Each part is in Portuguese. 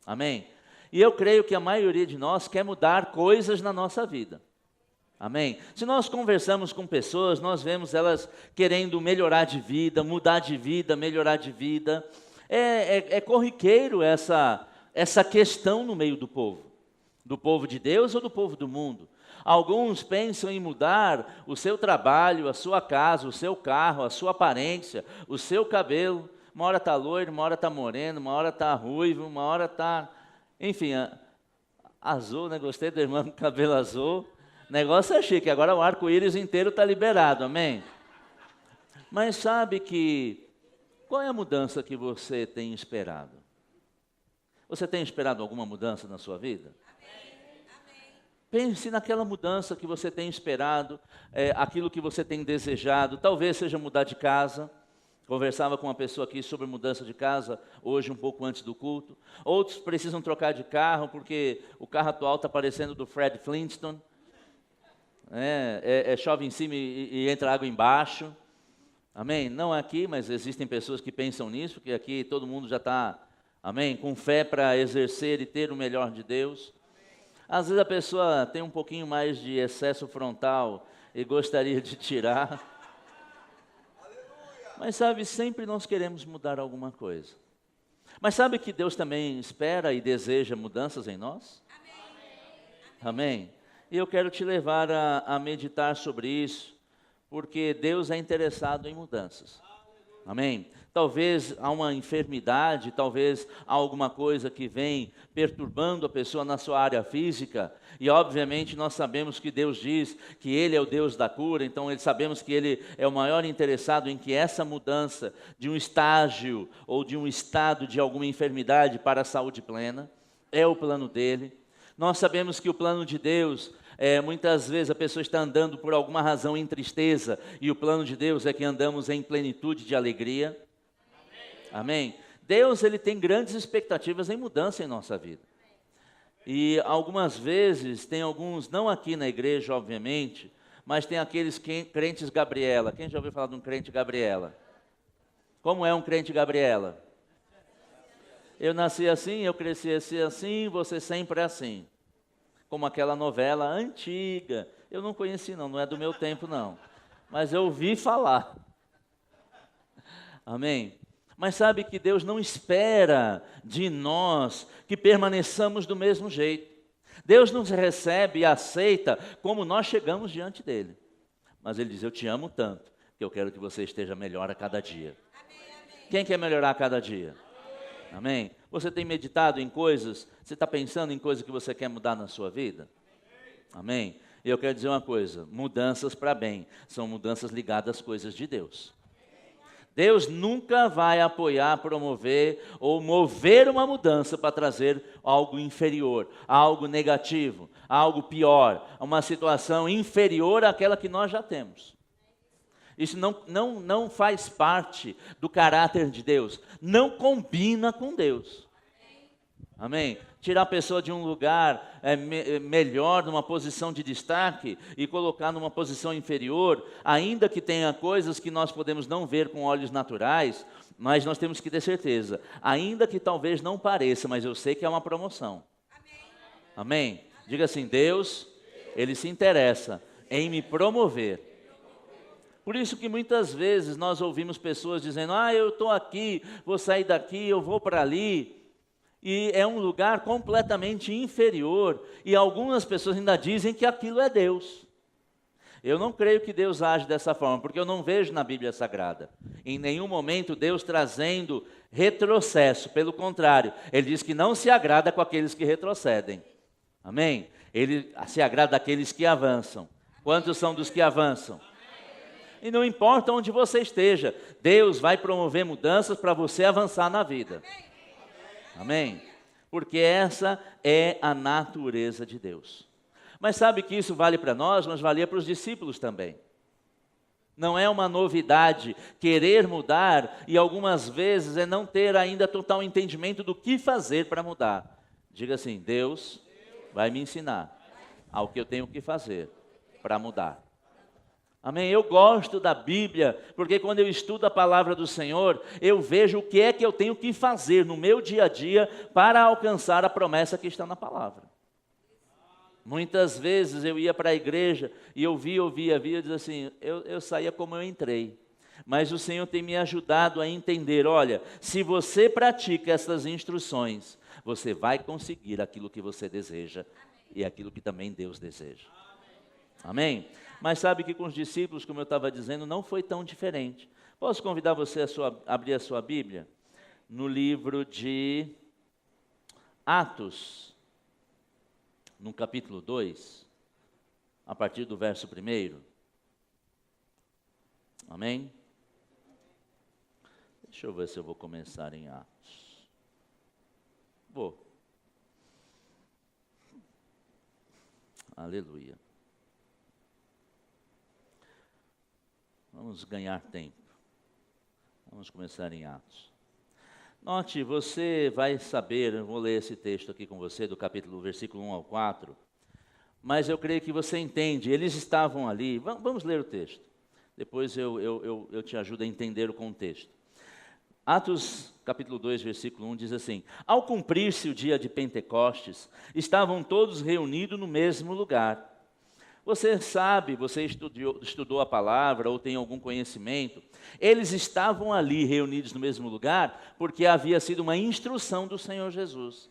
Amém? E eu creio que a maioria de nós quer mudar coisas na nossa vida. Amém? Se nós conversamos com pessoas, nós vemos elas querendo melhorar de vida, mudar de vida, melhorar de vida. É corriqueiro essa questão no meio do povo de Deus ou do povo do mundo. Alguns pensam em mudar o seu trabalho, a sua casa, o seu carro, a sua aparência, o seu cabelo. Uma hora está loiro, uma hora está moreno, uma hora está ruivo, uma hora está... Enfim, azul, né? Gostei do irmão com cabelo azul. O negócio é chique, agora o arco-íris inteiro está liberado, amém? Mas sabe que... Qual é a mudança que você tem esperado? Você tem esperado alguma mudança na sua vida? Pense naquela mudança que você tem esperado, aquilo que você tem desejado. Talvez seja mudar de casa. Conversava com uma pessoa aqui sobre mudança de casa, hoje um pouco antes do culto. Outros precisam trocar de carro, porque o carro atual está parecendo do Fred Flintstone. Chove em cima e entra água embaixo. Amém? Não aqui, mas existem pessoas que pensam nisso, que aqui todo mundo já está, amém, com fé para exercer e ter o melhor de Deus. Às vezes a pessoa tem um pouquinho mais de excesso frontal e gostaria de tirar. Mas sabe, sempre nós queremos mudar alguma coisa. Mas sabe que Deus também espera e deseja mudanças em nós? Amém? E eu quero te levar a meditar sobre isso, porque Deus é interessado em mudanças. Amém? Talvez há uma enfermidade, talvez há alguma coisa que vem perturbando a pessoa na sua área física, e obviamente nós sabemos que Deus diz que Ele é o Deus da cura, então sabemos que Ele é o maior interessado em que essa mudança de um estágio ou de um estado de alguma enfermidade para a saúde plena, é o plano dEle. Nós sabemos que o plano de Deus, muitas vezes a pessoa está andando por alguma razão em tristeza, e o plano de Deus é que andamos em plenitude de alegria. Amém? Deus, Ele tem grandes expectativas em mudança em nossa vida. E algumas vezes, tem alguns, não aqui na igreja, obviamente, mas tem aqueles crentes Gabriela. Quem já ouviu falar de um crente Gabriela? Como é um crente Gabriela? Eu nasci assim, eu cresci assim, você sempre é assim. Como aquela novela antiga. Eu não conheci não é do meu tempo não. Mas eu ouvi falar. Amém? Mas sabe que Deus não espera de nós que permaneçamos do mesmo jeito. Deus nos recebe e aceita como nós chegamos diante dEle. Mas Ele diz, eu te amo tanto, que eu quero que você esteja melhor a cada dia. Quem quer melhorar a cada dia? Amém? Você tem meditado em coisas, você está pensando em coisas que você quer mudar na sua vida? Amém? E eu quero dizer uma coisa, mudanças para bem, são mudanças ligadas às coisas de Deus. Deus nunca vai apoiar, promover ou mover uma mudança para trazer algo inferior, algo negativo, algo pior, uma situação inferior àquela que nós já temos. Isso não faz parte do caráter de Deus, não combina com Deus. Amém? Tirar a pessoa de um lugar melhor, numa posição de destaque, e colocar numa posição inferior, ainda que tenha coisas que nós podemos não ver com olhos naturais, mas nós temos que ter certeza, ainda que talvez não pareça, mas eu sei que é uma promoção. Amém? Diga assim, Deus, Ele se interessa em me promover. Por isso que muitas vezes nós ouvimos pessoas dizendo, eu estou aqui, vou sair daqui, eu vou para ali. E é um lugar completamente inferior. E algumas pessoas ainda dizem que aquilo é Deus. Eu não creio que Deus age dessa forma, porque eu não vejo na Bíblia Sagrada, em nenhum momento, Deus trazendo retrocesso. Pelo contrário, Ele diz que não se agrada com aqueles que retrocedem. Amém? Ele se agrada daqueles que avançam. Quantos são dos que avançam? E não importa onde você esteja, Deus vai promover mudanças para você avançar na vida. Amém? Porque essa é a natureza de Deus. Mas sabe que isso vale para nós, mas valia para os discípulos também. Não é uma novidade querer mudar e algumas vezes é não ter ainda total entendimento do que fazer para mudar. Diga assim, Deus vai me ensinar ao que eu tenho que fazer para mudar. Amém? Eu gosto da Bíblia, porque quando eu estudo a palavra do Senhor, eu vejo o que é que eu tenho que fazer no meu dia a dia para alcançar a promessa que está na palavra. Muitas vezes eu ia para a igreja e eu ouvia, diz assim, eu saía como eu entrei. Mas o Senhor tem me ajudado a entender, olha, se você pratica essas instruções, você vai conseguir aquilo que você deseja e aquilo que também Deus deseja. Amém? Mas sabe que com os discípulos, como eu estava dizendo, não foi tão diferente. Posso convidar você a abrir a sua Bíblia? No livro de Atos, no capítulo 2, a partir do verso 1. Amém? Deixa eu ver se eu vou começar em Atos. Vou. Aleluia. Vamos ganhar tempo. Vamos começar em Atos. Note, você vai saber, eu vou ler esse texto aqui com você, do capítulo, versículo 1 ao 4, mas eu creio que você entende, eles estavam ali, vamos ler o texto, depois eu te ajudo a entender o contexto. Atos, capítulo 2, versículo 1, diz assim, ao cumprir-se o dia de Pentecostes, estavam todos reunidos no mesmo lugar. Você sabe, você estudou a palavra ou tem algum conhecimento, eles estavam ali reunidos no mesmo lugar porque havia sido uma instrução do Senhor Jesus.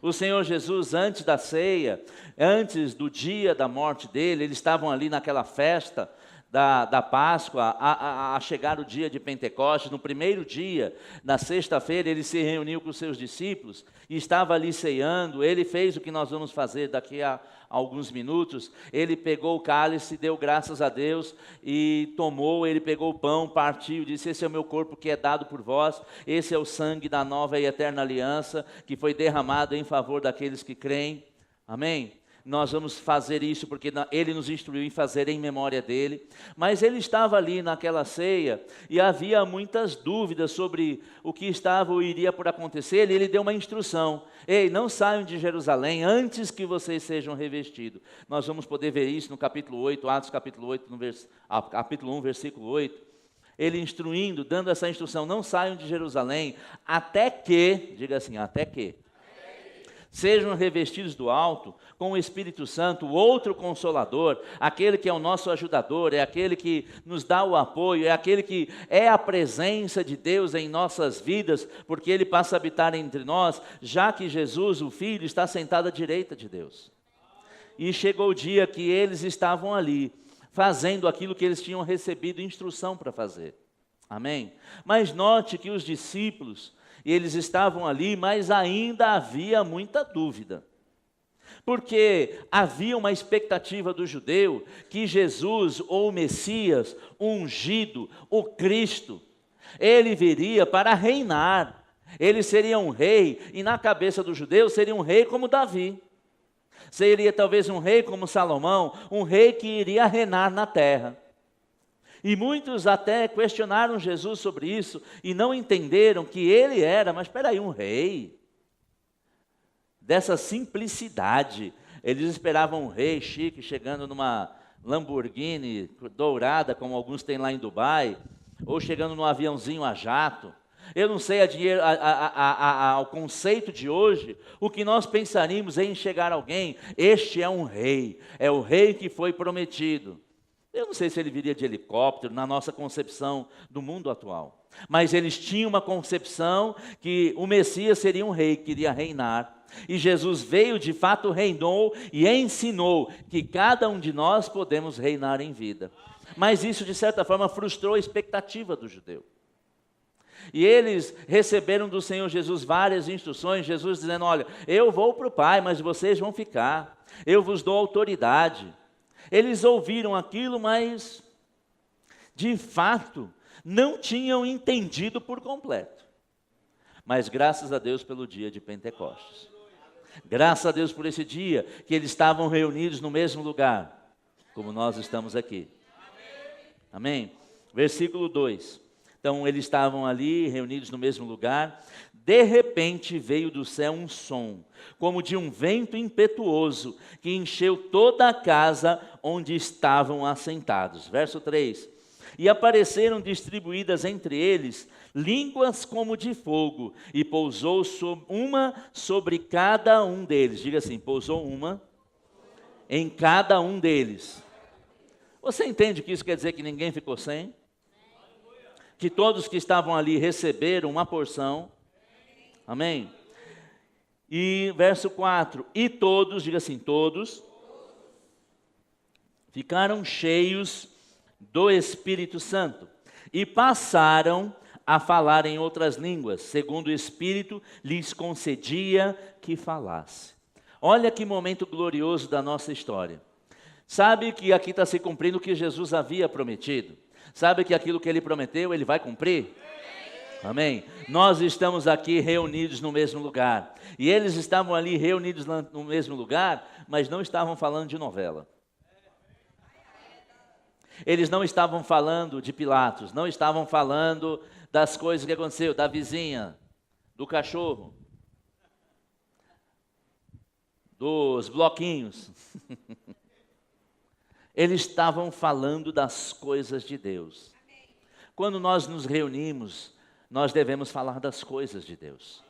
O Senhor Jesus, antes da ceia, antes do dia da morte dele, eles estavam ali naquela festa da Páscoa, a chegar o dia de Pentecostes. No primeiro dia, na sexta-feira, ele se reuniu com os seus discípulos e estava ali ceando. Ele fez o que nós vamos fazer daqui a alguns minutos. Ele pegou o cálice, deu graças a Deus e tomou. Ele pegou o pão, partiu, disse, esse é o meu corpo que é dado por vós, esse é o sangue da nova e eterna aliança, que foi derramado em favor daqueles que creem. Amém? Nós vamos fazer isso porque ele nos instruiu em fazer em memória dele. Mas ele estava ali naquela ceia e havia muitas dúvidas sobre o que estava ou iria por acontecer. E ele deu uma instrução: ei, não saiam de Jerusalém antes que vocês sejam revestidos. Nós vamos poder ver isso no capítulo 8, Atos capítulo 8, capítulo 1, versículo 8. Ele instruindo, dando essa instrução: não saiam de Jerusalém até que, diga assim, até que sejam revestidos do alto com o Espírito Santo, o outro Consolador, aquele que é o nosso ajudador, é aquele que nos dá o apoio, é aquele que é a presença de Deus em nossas vidas, porque Ele passa a habitar entre nós, já que Jesus, o Filho, está sentado à direita de Deus. E chegou o dia que eles estavam ali, fazendo aquilo que eles tinham recebido instrução para fazer. Amém? Mas note que os discípulos, eles estavam ali, mas ainda havia muita dúvida. Porque havia uma expectativa do judeu que Jesus, ou o Messias, o ungido, o Cristo, ele viria para reinar. Ele seria um rei, e na cabeça do judeu seria um rei como Davi. Seria talvez um rei como Salomão, um rei que iria reinar na terra. E muitos até questionaram Jesus sobre isso e não entenderam que ele era, mas espera aí, um rei. Dessa simplicidade, eles esperavam um rei chique chegando numa Lamborghini dourada, como alguns têm lá em Dubai, ou chegando num aviãozinho a jato. Eu não sei ao conceito de hoje, o que nós pensaríamos em chegar alguém, este é um rei, é o rei que foi prometido. Eu não sei se ele viria de helicóptero, na nossa concepção do mundo atual. Mas eles tinham uma concepção que o Messias seria um rei, que iria reinar. E Jesus veio, de fato reinou e ensinou que cada um de nós podemos reinar em vida. Mas isso, de certa forma, frustrou a expectativa do judeu. E eles receberam do Senhor Jesus várias instruções, Jesus dizendo, olha, eu vou para o Pai, mas vocês vão ficar. Eu vos dou autoridade. Eles ouviram aquilo, mas, de fato, não tinham entendido por completo. Mas graças a Deus pelo dia de Pentecostes. Graças a Deus por esse dia que eles estavam reunidos no mesmo lugar, como nós estamos aqui. Amém? Versículo 2. Então, eles estavam ali, reunidos no mesmo lugar. De repente veio do céu um som, como de um vento impetuoso, que encheu toda a casa onde estavam assentados. Verso 3. E apareceram distribuídas entre eles línguas como de fogo, e pousou uma sobre cada um deles. Diga assim, pousou uma em cada um deles. Você entende que isso quer dizer que ninguém ficou sem? Que todos que estavam ali receberam uma porção. Amém? E verso 4, e todos, diga assim, todos, ficaram cheios do Espírito Santo e passaram a falar em outras línguas, segundo o Espírito lhes concedia que falasse. Olha que momento glorioso da nossa história. Sabe que aqui está se cumprindo o que Jesus havia prometido? Sabe que aquilo que Ele prometeu, Ele vai cumprir? Amém? Nós estamos aqui reunidos no mesmo lugar. E eles estavam ali reunidos no mesmo lugar, mas não estavam falando de novela. Eles não estavam falando de Pilatos, não estavam falando das coisas que aconteceu, da vizinha, do cachorro, dos bloquinhos. Eles estavam falando das coisas de Deus. Quando nós nos reunimos, nós devemos falar das coisas de Deus.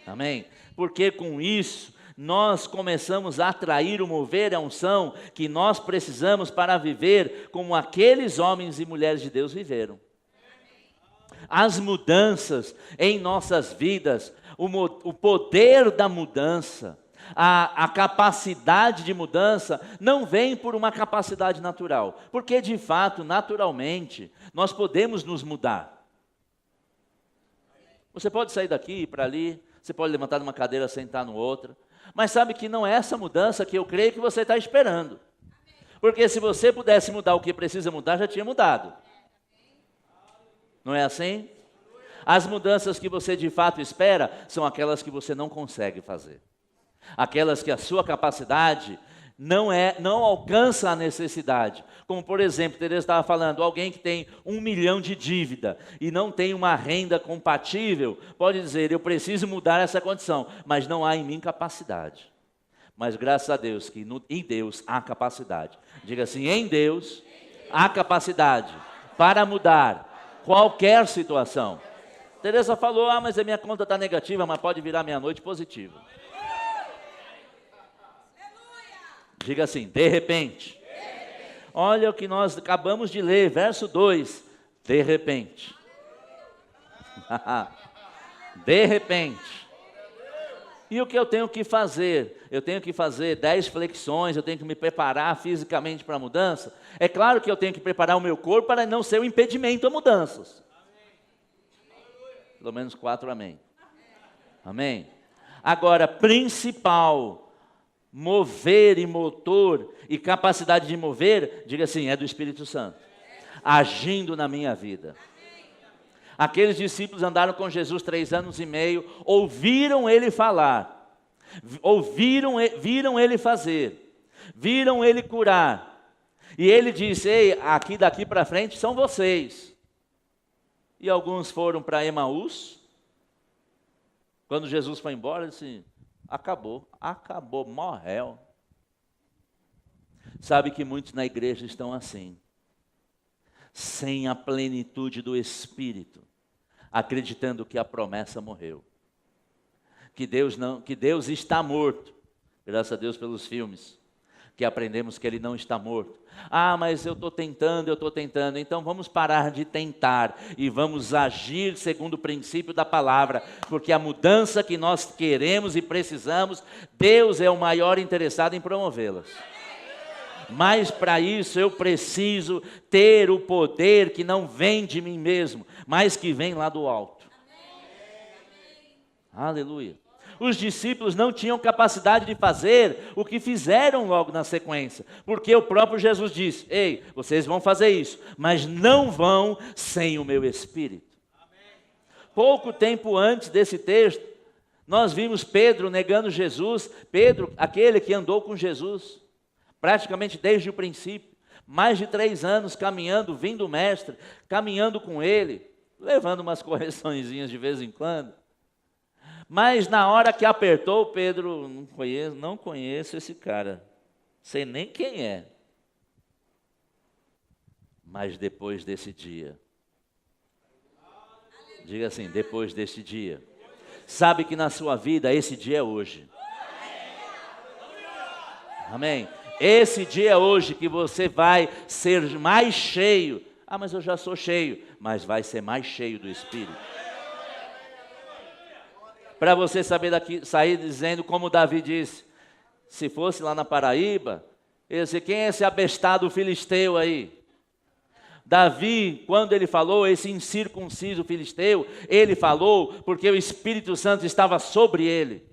Amém? Porque com isso, nós começamos a atrair o mover e a unção que nós precisamos para viver como aqueles homens e mulheres de Deus viveram. As mudanças em nossas vidas, o poder da mudança, a capacidade de mudança não vem por uma capacidade natural, porque de fato, naturalmente, nós podemos nos mudar. Você pode sair daqui e ir para ali, você pode levantar de uma cadeira, sentar no outra, mas sabe que não é essa mudança que eu creio que você está esperando. Porque se você pudesse mudar o que precisa mudar, já tinha mudado. Não é assim? As mudanças que você de fato espera são aquelas que você não consegue fazer. Aquelas que a sua capacidade não alcança a necessidade. Como por exemplo, Tereza estava falando, alguém que tem 1 milhão de dívida e não tem uma renda compatível, pode dizer, eu preciso mudar essa condição, mas não há em mim capacidade. Mas graças a Deus, que em Deus há capacidade. Diga assim, em Deus há capacidade para mudar qualquer situação. Tereza falou, mas a minha conta está negativa, mas pode virar meia-noite positiva. Diga assim, de repente. Olha o que nós acabamos de ler, verso 2. De repente. De repente. E o que eu tenho que fazer? Eu tenho que fazer 10 flexões, eu tenho que me preparar fisicamente para a mudança. É claro que eu tenho que preparar o meu corpo para não ser um impedimento a mudanças. Pelo menos 4 amém. Amém? Agora, principal, mover e motor e capacidade de mover, diga assim, é do Espírito Santo, agindo na minha vida. Aqueles discípulos andaram com Jesus 3 anos e meio, ouviram Ele falar, viram Ele fazer, viram Ele curar, e Ele disse, ei, aqui daqui para frente são vocês. E alguns foram para Emaús, quando Jesus foi embora, ele disse, acabou, morreu. Sabe que muitos na igreja estão assim, sem a plenitude do Espírito, acreditando que a promessa morreu, que Deus está morto. Graças a Deus pelos filmes, que aprendemos que Ele não está morto. Mas eu estou tentando, então vamos parar de tentar e vamos agir segundo o princípio da palavra, porque a mudança que nós queremos e precisamos, Deus é o maior interessado em promovê-las. Mas para isso eu preciso ter o poder que não vem de mim mesmo, mas que vem lá do alto. Aleluia. Os discípulos não tinham capacidade de fazer o que fizeram logo na sequência, porque o próprio Jesus disse, ei, vocês vão fazer isso, mas não vão sem o meu Espírito. Pouco tempo antes desse texto, nós vimos Pedro negando Jesus, Pedro, aquele que andou com Jesus, praticamente desde o princípio, mais de 3 anos caminhando, vindo o mestre, caminhando com ele, levando umas correçõezinhas de vez em quando. Mas na hora que apertou, Pedro, não conheço esse cara, sei nem quem é. Mas depois desse dia, diga assim, depois desse dia, sabe que na sua vida esse dia é hoje. Amém? Esse dia é hoje que você vai ser mais cheio. Ah, mas eu já sou cheio. Mas vai ser mais cheio do Espírito. Para você saber daqui, sair dizendo como Davi disse. Se fosse lá na Paraíba, ele disse, quem é esse abestado filisteu aí? Davi, quando ele falou, esse incircunciso filisteu, ele falou porque o Espírito Santo estava sobre ele.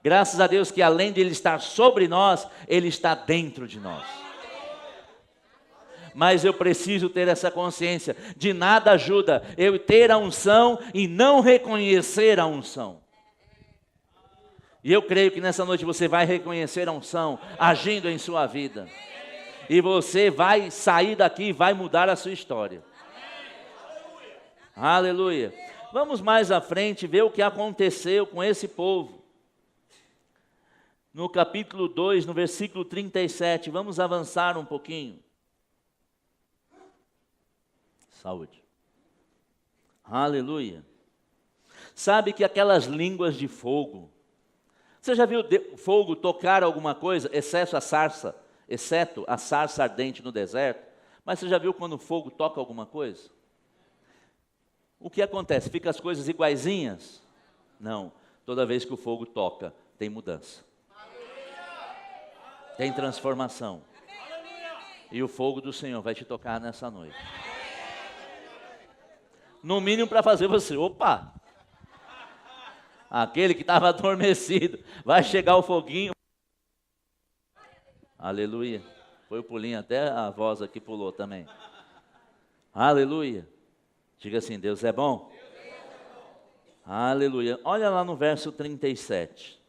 Graças a Deus que além de ele estar sobre nós, ele está dentro de nós. Mas eu preciso ter essa consciência, de nada ajuda eu ter a unção e não reconhecer a unção. E eu creio que nessa noite você vai reconhecer a unção agindo em sua vida. E você vai sair daqui e vai mudar a sua história. Aleluia. Vamos mais à frente ver o que aconteceu com esse povo. No capítulo 2, no versículo 37, vamos avançar um pouquinho. Saúde. Aleluia. Sabe que aquelas línguas de fogo, você já viu fogo tocar alguma coisa, exceto a sarça ardente no deserto? Mas você já viu quando o fogo toca alguma coisa? O que acontece? Fica as coisas iguaizinhas? Não. Toda vez que o fogo toca, tem mudança. Tem transformação. E o fogo do Senhor vai te tocar nessa noite. No mínimo para fazer você, opa! Aquele que estava adormecido, vai chegar o foguinho. Aleluia. Foi o pulinho, até a voz aqui pulou também. Aleluia. Diga assim, Deus é bom. Aleluia. Olha lá no verso 37.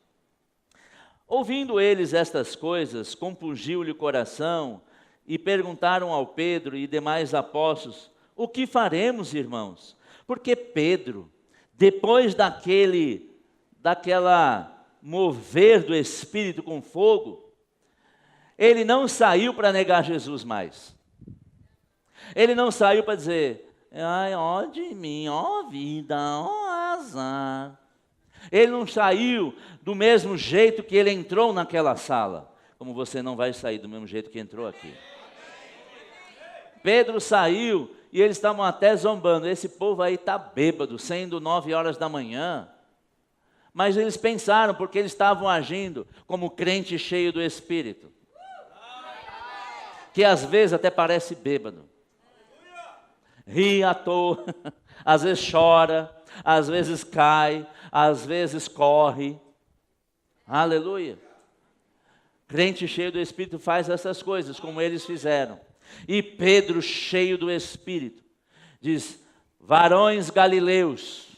Ouvindo eles estas coisas, compungiu-lhe o coração, e perguntaram ao Pedro e demais apóstolos, o que faremos, irmãos? Porque Pedro, depois daquela mover do Espírito com fogo, ele não saiu para negar Jesus mais. Ele não saiu para dizer, ai, ó de mim, ó vida, ó azar. Ele não saiu do mesmo jeito que ele entrou naquela sala, como você não vai sair do mesmo jeito que entrou aqui. Pedro saiu e eles estavam até zombando, esse povo aí está bêbado, sendo 9 horas da manhã. Mas eles pensaram, porque eles estavam agindo como crente cheio do Espírito, que às vezes até parece bêbado. Ri à toa, às vezes chora, às vezes cai, às vezes corre. Aleluia. Crente cheio do Espírito faz essas coisas, como eles fizeram. E Pedro, cheio do Espírito, diz, varões galileus,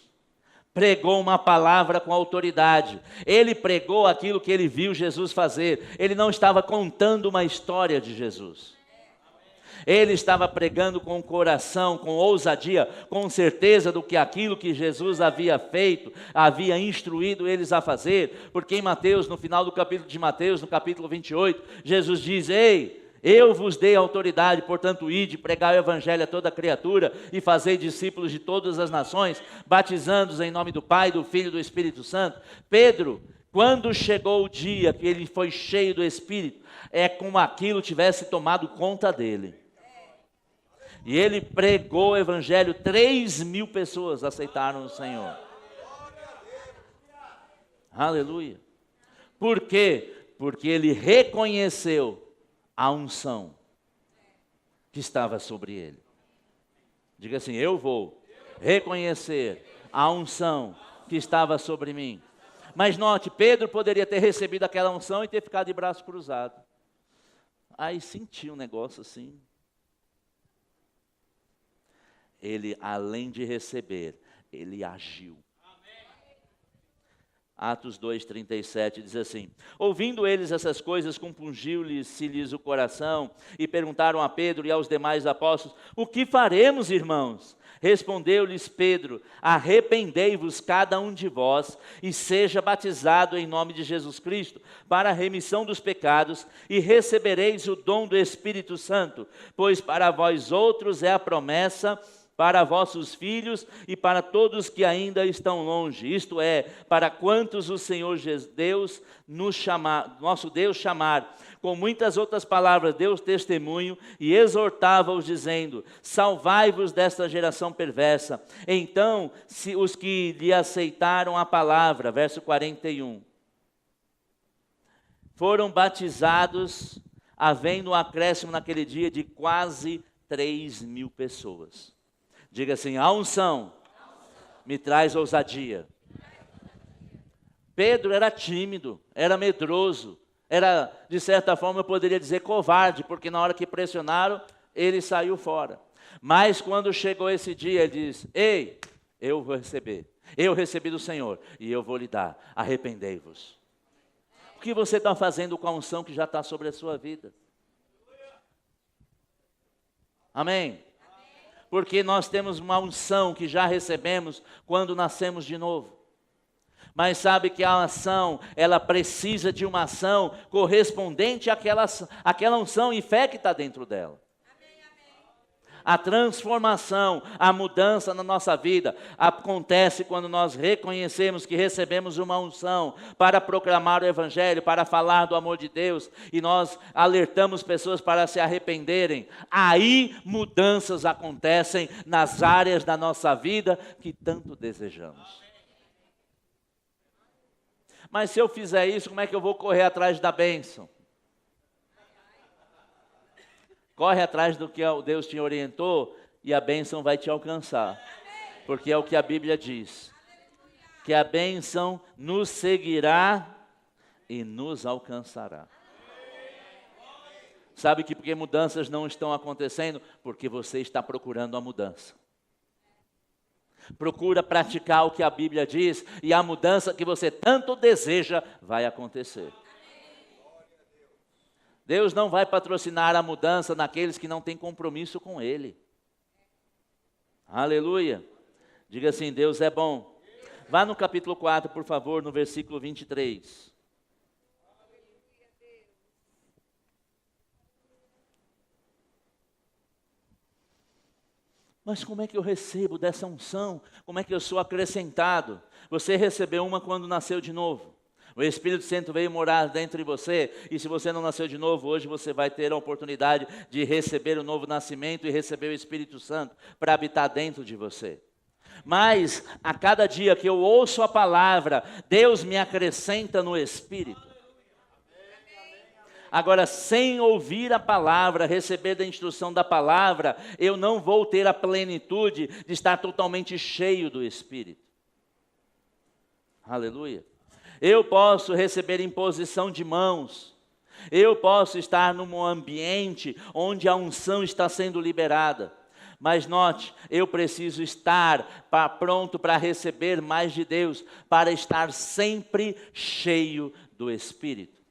pregou uma palavra com autoridade. Ele pregou aquilo que ele viu Jesus fazer. Ele não estava contando uma história de Jesus. Ele estava pregando com coração, com ousadia, com certeza do que aquilo que Jesus havia feito, havia instruído eles a fazer. Porque em Mateus, no final do capítulo de Mateus, no capítulo 28, Jesus diz, ei, eu vos dei autoridade, portanto ide, pregai o evangelho a toda criatura e fazei discípulos de todas as nações, batizando-os em nome do Pai, do Filho e do Espírito Santo. Pedro, quando chegou o dia que ele foi cheio do Espírito, é como aquilo tivesse tomado conta dele. E ele pregou o evangelho, 3.000 pessoas aceitaram o Senhor. Aleluia. Por quê? Porque ele reconheceu a unção que estava sobre ele. Diga assim, eu vou reconhecer a unção que estava sobre mim. Mas note, Pedro poderia ter recebido aquela unção e ter ficado de braço cruzado. Aí sentiu um negócio assim. Ele, além de receber, ele agiu. Atos 2:37 diz assim: ouvindo eles essas coisas, compungiu-lhes o coração, e perguntaram a Pedro e aos demais apóstolos: o que faremos, irmãos? Respondeu-lhes Pedro: arrependei-vos cada um de vós, e seja batizado em nome de Jesus Cristo, para a remissão dos pecados, e recebereis o dom do Espírito Santo, pois para vós outros é a promessa, para vossos filhos e para todos que ainda estão longe, isto é, para quantos o Senhor Deus nosso Deus chamar. Com muitas outras palavras deu testemunho e exortava-os dizendo: salvai-vos desta geração perversa. Então, os que lhe aceitaram a palavra, verso 41, foram batizados, havendo um acréscimo naquele dia de quase 3.000 pessoas. Diga assim: a unção me traz ousadia. Pedro era tímido, era medroso, era, de certa forma, eu poderia dizer covarde, porque na hora que pressionaram, ele saiu fora. Mas quando chegou esse dia, ele disse: ei, eu vou receber, eu recebi do Senhor, e eu vou lhe dar, arrependei-vos. O que você está fazendo com a unção que já está sobre a sua vida? Amém? Porque nós temos uma unção que já recebemos quando nascemos de novo. Mas sabe que a ação, ela precisa de uma ação correspondente àquela unção e fé que está dentro dela. A transformação, a mudança na nossa vida acontece quando nós reconhecemos que recebemos uma unção para proclamar o Evangelho, para falar do amor de Deus, e nós alertamos pessoas para se arrependerem. Aí mudanças acontecem nas áreas da nossa vida que tanto desejamos. Mas se eu fizer isso, como é que eu vou correr atrás da bênção? Corre atrás do que Deus te orientou e a bênção vai te alcançar. Porque é o que a Bíblia diz. Que a bênção nos seguirá e nos alcançará. Sabe que porque mudanças não estão acontecendo? Porque você está procurando a mudança. Procura praticar o que a Bíblia diz e a mudança que você tanto deseja vai acontecer. Deus não vai patrocinar a mudança naqueles que não têm compromisso com Ele. Aleluia. Diga assim: Deus é bom. Vá no capítulo 4, por favor, no versículo 23. Mas como é que eu recebo dessa unção? Como é que eu sou acrescentado? Você recebeu uma quando nasceu de novo. O Espírito Santo veio morar dentro de você, e se você não nasceu de novo, hoje você vai ter a oportunidade de receber o novo nascimento e receber o Espírito Santo para habitar dentro de você. Mas, a cada dia que eu ouço a palavra, Deus me acrescenta no Espírito. Agora, sem ouvir a palavra, receber da instrução da palavra, eu não vou ter a plenitude de estar totalmente cheio do Espírito. Aleluia. Eu posso receber imposição de mãos. Eu posso estar num ambiente onde a unção está sendo liberada. Mas note, eu preciso estar pronto para receber mais de Deus, para estar sempre cheio do Espírito.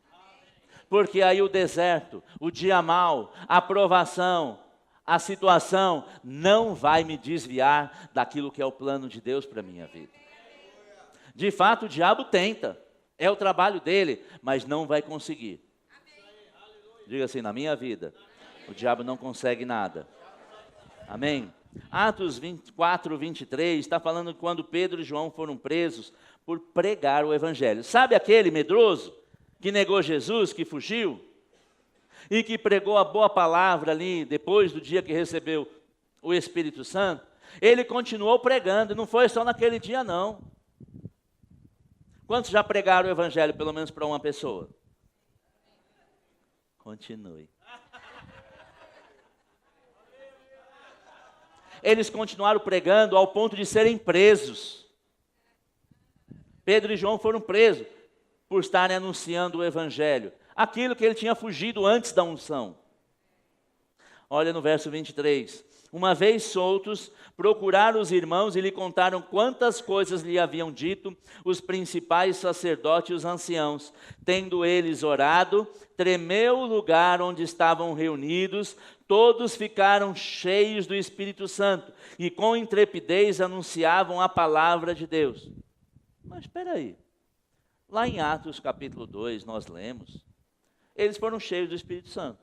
Porque aí o deserto, o dia mau, a provação, a situação não vai me desviar daquilo que é o plano de Deus para a minha vida. De fato, o diabo tenta, é o trabalho dele, mas não vai conseguir. Diga assim: na minha vida, o diabo não consegue nada. Amém? Atos 24, 23, está falando que quando Pedro e João foram presos por pregar o Evangelho. Sabe aquele medroso que negou Jesus, que fugiu? E que pregou a boa palavra ali, depois do dia que recebeu o Espírito Santo? Ele continuou pregando, não foi só naquele dia não. Quantos já pregaram o Evangelho, pelo menos para uma pessoa? Continue. Eles continuaram pregando ao ponto de serem presos. Pedro e João foram presos por estarem anunciando o Evangelho. Aquilo que ele tinha fugido antes da unção. Olha no verso 23. Uma vez soltos, procuraram os irmãos e lhe contaram quantas coisas lhe haviam dito os principais sacerdotes e os anciãos. Tendo eles orado, tremeu o lugar onde estavam reunidos, todos ficaram cheios do Espírito Santo e com intrepidez anunciavam a palavra de Deus. Mas espera aí, lá em Atos capítulo 2 nós lemos, eles foram cheios do Espírito Santo.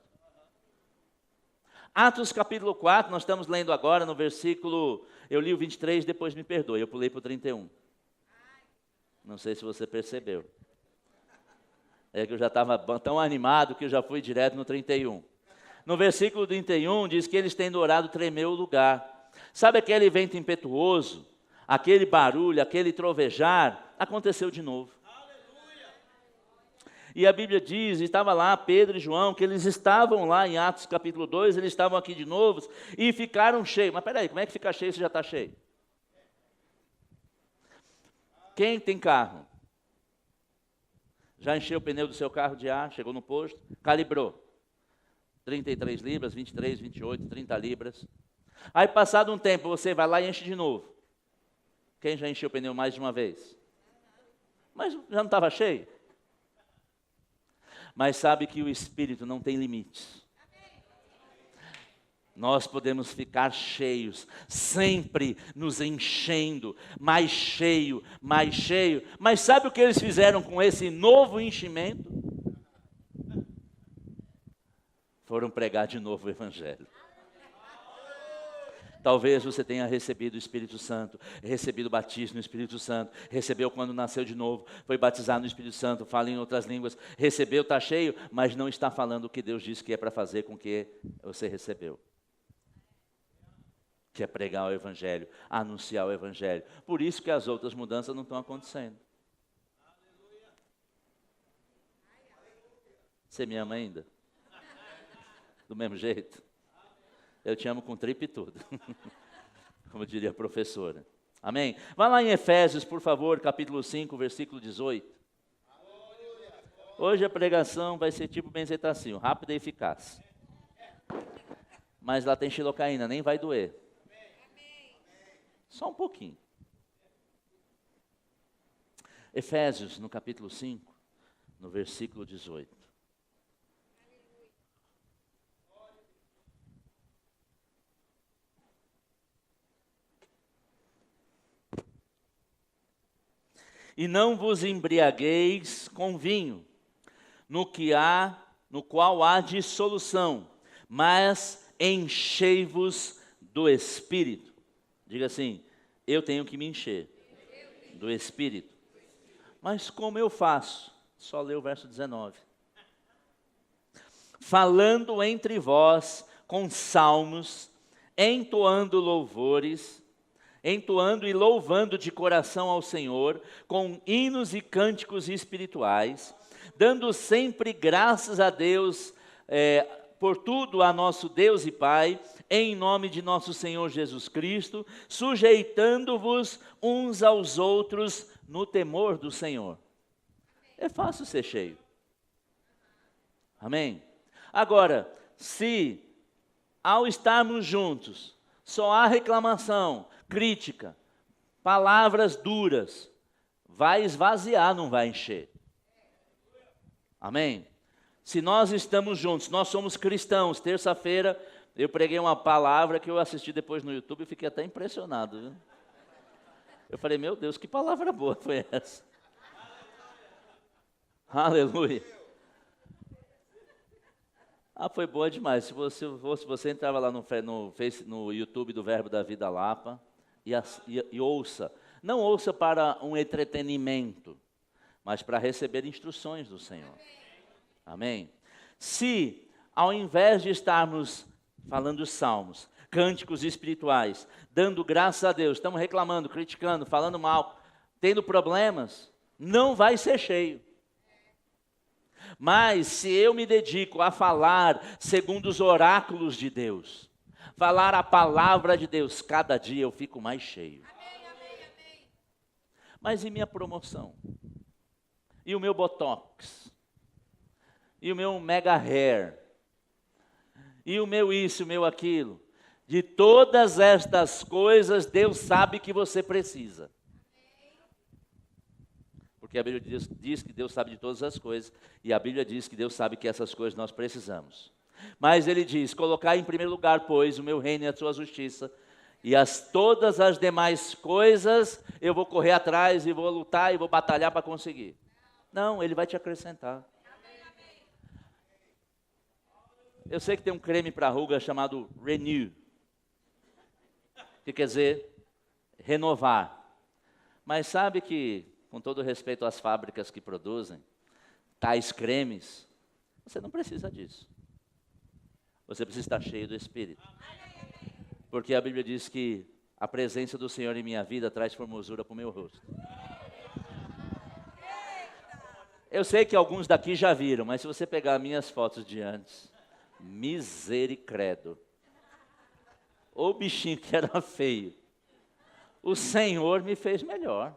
Atos capítulo 4, nós estamos lendo agora no versículo, eu li o 23, depois me perdoe, eu pulei para o 31. Não sei se você percebeu. É que eu já estava tão animado que eu já fui direto no 31. No versículo 31 diz que eles tendo orado, tremeu o lugar. Sabe aquele vento impetuoso, aquele barulho, aquele trovejar, aconteceu de novo. E a Bíblia diz, estava lá Pedro e João, que eles estavam lá em Atos capítulo 2, eles estavam aqui de novo e ficaram cheios. Mas peraí, como é que fica cheio se já está cheio? Quem tem carro? Já encheu o pneu do seu carro de ar, chegou no posto, calibrou. 33 libras, 23, 28, 30 libras. Aí passado um tempo você vai lá e enche de novo. Quem já encheu o pneu mais de uma vez? Mas já não estava cheio? Mas sabe que o Espírito não tem limites. Nós podemos ficar cheios, sempre nos enchendo, mais cheio, mais cheio. Mas sabe o que eles fizeram com esse novo enchimento? Foram pregar de novo o Evangelho. Talvez você tenha recebido o Espírito Santo, recebido o batismo no Espírito Santo, recebeu quando nasceu de novo, foi batizado no Espírito Santo, fala em outras línguas, recebeu, está cheio, mas não está falando o que Deus disse que é para fazer com que você recebeu. Que é pregar o Evangelho, anunciar o Evangelho. Por isso que as outras mudanças não estão acontecendo. Você me ama ainda? Do mesmo jeito? Eu te amo com tripa e tudo. Como diria a professora. Amém? Vá lá em Efésios, por favor, capítulo 5, versículo 18. Hoje a pregação vai ser tipo benzetacil, rápida e eficaz. Mas lá tem xilocaína, nem vai doer. Só um pouquinho. Efésios, no capítulo 5, no versículo 18. E não vos embriagueis com vinho, no qual há dissolução, mas enchei-vos do Espírito. Diga assim, eu tenho que me encher do Espírito. Mas como eu faço? Só lê o verso 19. Falando entre vós com salmos, entoando louvores, entoando e louvando de coração ao Senhor, com hinos e cânticos espirituais, dando sempre graças a Deus, por tudo a nosso Deus e Pai, em nome de nosso Senhor Jesus Cristo, sujeitando-vos uns aos outros no temor do Senhor. É fácil ser cheio. Amém? Agora, se ao estarmos juntos, só há reclamação, crítica, palavras duras, vai esvaziar, não vai encher. Amém? Se nós estamos juntos, nós somos cristãos. Terça-feira eu preguei uma palavra que eu assisti depois no YouTube e fiquei até impressionado. Viu? Eu falei, meu Deus, que palavra boa foi essa? Aleluia. Foi boa demais. Se você entrava lá no YouTube do Verbo da Vida Lapa e ouça. Não ouça para um entretenimento, mas para receber instruções do Senhor. Amém? Se, ao invés de estarmos falando salmos, cânticos espirituais, dando graças a Deus, estamos reclamando, criticando, falando mal, tendo problemas, não vai ser cheio. Mas se eu me dedico a falar segundo os oráculos de Deus, falar a palavra de Deus, cada dia eu fico mais cheio. Amém, amém, amém. Mas e minha promoção? E o meu botox? E o meu mega hair? E o meu isso, o meu aquilo? De todas estas coisas, Deus sabe que você precisa. Porque a Bíblia diz que Deus sabe de todas as coisas, e a Bíblia diz que Deus sabe que essas coisas nós precisamos. Mas ele diz, colocar em primeiro lugar, pois, o meu reino e a sua justiça, e todas as demais coisas, eu vou correr atrás, e vou lutar, e vou batalhar para conseguir. Não, ele vai te acrescentar. Eu sei que tem um creme para ruga chamado Renew, que quer dizer renovar. Mas sabe que, com todo respeito às fábricas que produzem tais cremes, você não precisa disso. Você precisa estar cheio do Espírito. Porque a Bíblia diz que a presença do Senhor em minha vida traz formosura para o meu rosto. Eu sei que alguns daqui já viram, mas se você pegar minhas fotos de antes, misericredo. O bichinho que era feio, o Senhor me fez melhor.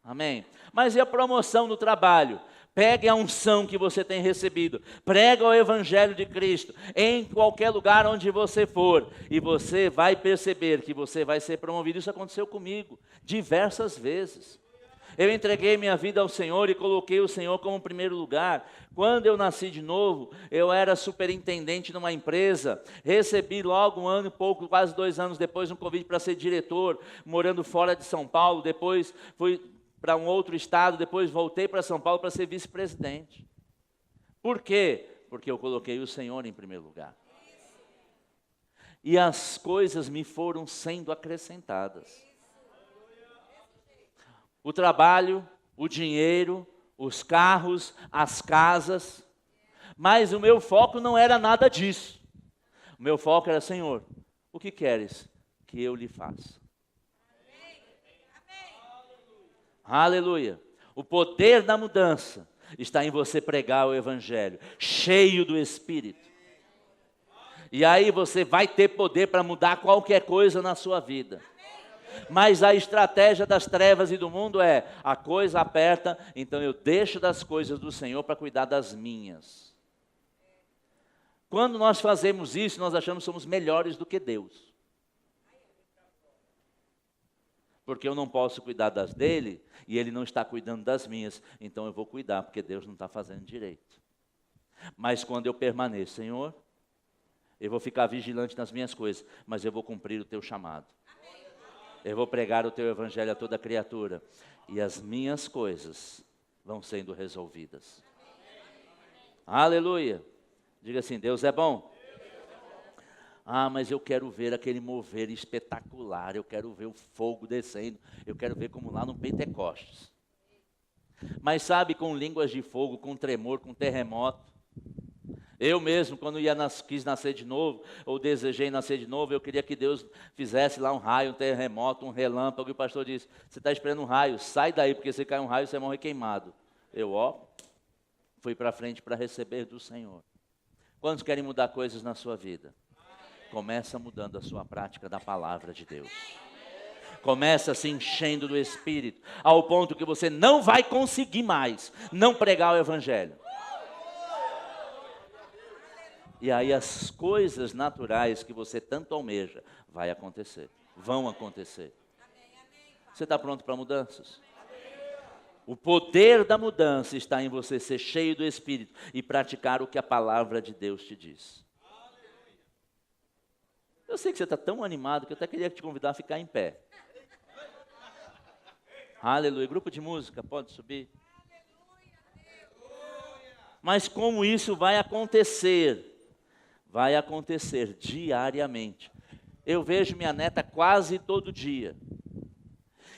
Amém? Mas e a promoção no trabalho? Pegue a unção que você tem recebido, prega o Evangelho de Cristo, em qualquer lugar onde você for, e você vai perceber que você vai ser promovido. Isso aconteceu comigo, diversas vezes. Eu entreguei minha vida ao Senhor e coloquei o Senhor como primeiro lugar. Quando eu nasci de novo, eu era superintendente numa empresa, recebi logo um ano e pouco, quase 2 anos depois, um convite para ser diretor, morando fora de São Paulo. Depois fui para um outro estado, depois voltei para São Paulo para ser vice-presidente. Por quê? Porque eu coloquei o Senhor em primeiro lugar. E as coisas me foram sendo acrescentadas. O trabalho, o dinheiro, os carros, as casas. Mas o meu foco não era nada disso. O meu foco era, Senhor, o que queres que eu lhe faça? Aleluia. O poder da mudança está em você pregar o Evangelho, cheio do Espírito. E aí você vai ter poder para mudar qualquer coisa na sua vida. Mas a estratégia das trevas e do mundo é, a coisa aperta, então eu deixo das coisas do Senhor para cuidar das minhas. Quando nós fazemos isso, nós achamos que somos melhores do que Deus. Porque eu não posso cuidar das dele, e ele não está cuidando das minhas, então eu vou cuidar, porque Deus não está fazendo direito. Mas quando eu permaneço, Senhor, eu vou ficar vigilante nas minhas coisas, mas eu vou cumprir o teu chamado. Eu vou pregar o teu evangelho a toda criatura, e as minhas coisas vão sendo resolvidas. Aleluia. Diga assim, Deus é bom. Ah, mas eu quero ver aquele mover espetacular, eu quero ver o fogo descendo, eu quero ver como lá no Pentecostes. Mas sabe, com línguas de fogo, com tremor, com terremoto. Eu mesmo, quando quis nascer de novo, ou desejei nascer de novo, eu queria que Deus fizesse lá um raio, um terremoto, um relâmpago, e o pastor disse, você está esperando um raio, sai daí, porque se cair um raio, você morre queimado. Eu, fui para frente para receber do Senhor. Quantos querem mudar coisas na sua vida? Começa mudando a sua prática da palavra de Deus. Começa se enchendo do Espírito, ao ponto que você não vai conseguir mais não pregar o Evangelho. E aí as coisas naturais que você tanto almeja vão acontecer. Você está pronto para mudanças? O poder da mudança está em você ser cheio do Espírito e praticar o que a palavra de Deus te diz. Eu sei que você está tão animado que eu até queria te convidar a ficar em pé. Aleluia. Grupo de música, pode subir. Mas como isso vai acontecer? Vai acontecer diariamente. Eu vejo minha neta quase todo dia.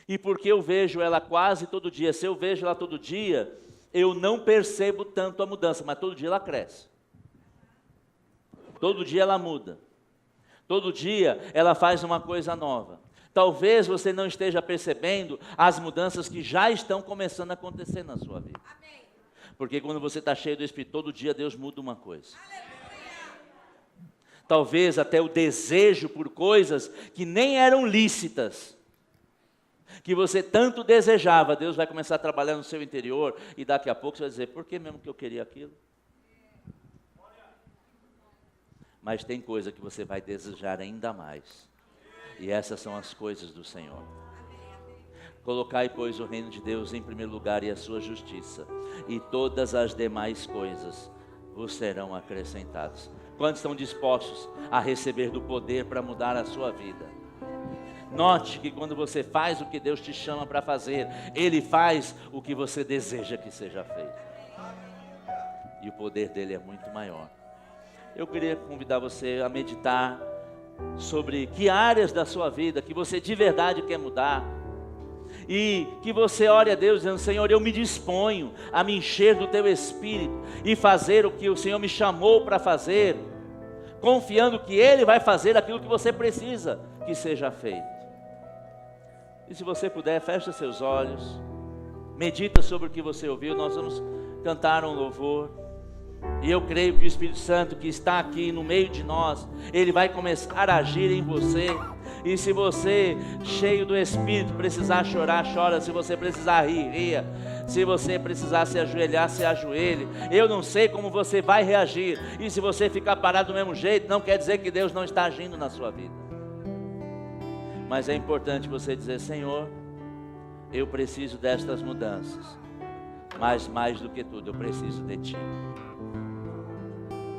E porque eu vejo ela quase todo dia, se eu vejo ela todo dia, eu não percebo tanto a mudança, mas todo dia ela cresce. Todo dia ela muda. Todo dia ela faz uma coisa nova. Talvez você não esteja percebendo as mudanças que já estão começando a acontecer na sua vida. Porque quando você está cheio do Espírito, todo dia Deus muda uma coisa. Talvez até o desejo por coisas que nem eram lícitas, que você tanto desejava, Deus vai começar a trabalhar no seu interior, e daqui a pouco você vai dizer, por que mesmo que eu queria aquilo? Mas tem coisa que você vai desejar ainda mais. E essas são as coisas do Senhor. Colocai, pois, o reino de Deus em primeiro lugar e a sua justiça, e todas as demais coisas vos serão acrescentadas. Quantos estão dispostos a receber do poder para mudar a sua vida? Note que quando você faz o que Deus te chama para fazer, Ele faz o que você deseja que seja feito. E o poder dele é muito maior. Eu queria convidar você a meditar sobre que áreas da sua vida que você de verdade quer mudar. E que você ore a Deus dizendo: Senhor, eu me disponho a me encher do Teu Espírito e fazer o que o Senhor me chamou para fazer, confiando que Ele vai fazer aquilo que você precisa que seja feito. E se você puder, feche seus olhos, medita sobre o que você ouviu. Nós vamos cantar um louvor. E eu creio que o Espírito Santo que está aqui no meio de nós, ele vai começar a agir em você. E se você, cheio do Espírito, precisar chorar, chora. Se você precisar rir, ria. Se você precisar se ajoelhar, se ajoelhe. Eu não sei como você vai reagir. E se você ficar parado do mesmo jeito, não quer dizer que Deus não está agindo na sua vida. Mas é importante você dizer: Senhor, eu preciso destas mudanças. Mas mais do que tudo, eu preciso de Ti.